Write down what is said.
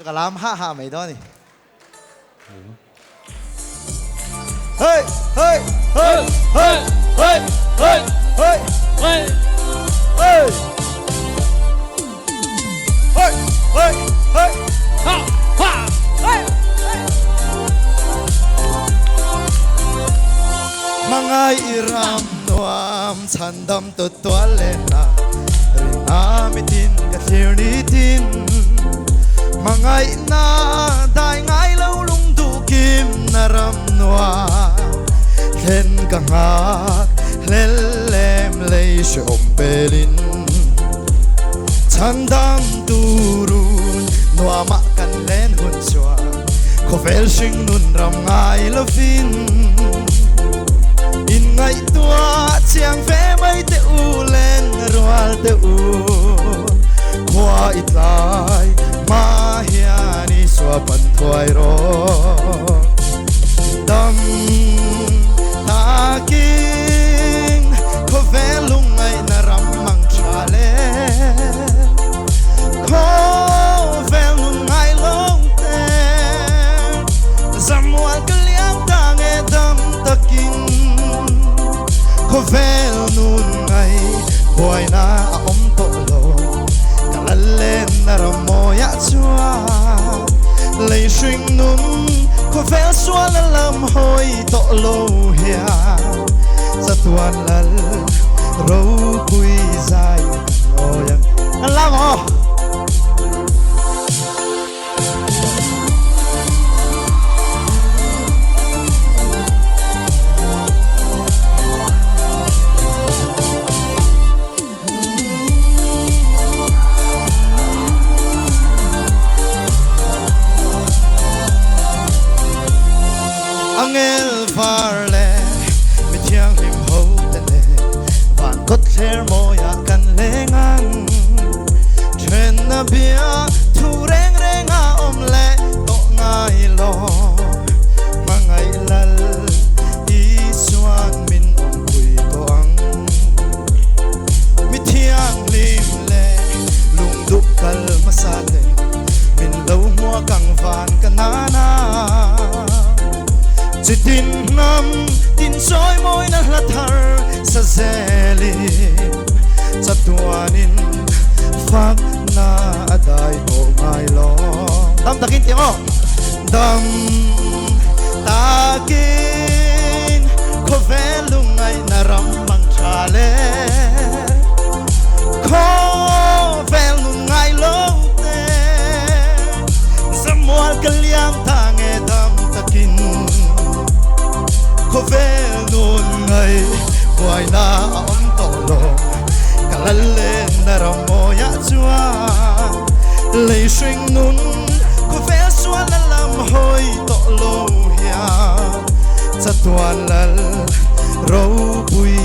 จะกระลำห้าไม่ได้นี่เฮ้ยเฮ้ยเฮ้ยเฮ้ยเฮ้ยเฮ้ยเฮ้ยเฮ้ยเฮ้ยเฮ้ยเฮ้ยเฮ้ยฮ่าฮ่าเฮ้ยmga iram nuam sandam tutwalena rinamitin kathirnitin mga ina dai ngai lo lung dukim naram nuam len kangak lelem lei shom pelin sandam turun nuama kan len hun chwa khovel sing nun ram ngai lovin in ngày tua chiang ve mai te u len roal te u khoa it lai ma hiani swa pan thoi ro dam ta king kho ve lung ngai na ram mang chale kho ve lung ngai long te zamwal kliang tang e dam taking có vel nun ngày boy na om to lo kalalen na ramoya chua lei swing nun có vel xua na lam hoi to lo hia sa tuan lal ro pui zai oyan lam ho angel varle mi thiang him ho te le van kot ther moya kan lengang thren na bia thu reng reng a om le to ngai lo mangai lal i swan min om pui to ang mi thiang lim le lung du kal masate min lo mo kang van kanana chỉ tin năm tin soi môi na la thar sa zeli sa tuanin phak na adai o mai lo dam takin tiang dam takin ko velung ai na ram mang chale ko velung ai lo te samual kaliang tange dam takin có vel nun ngày boy na om to lo kalalen na ramoya chua lei swing nun có vel xua na lam hoi to lo hia cha tuan lal ro pui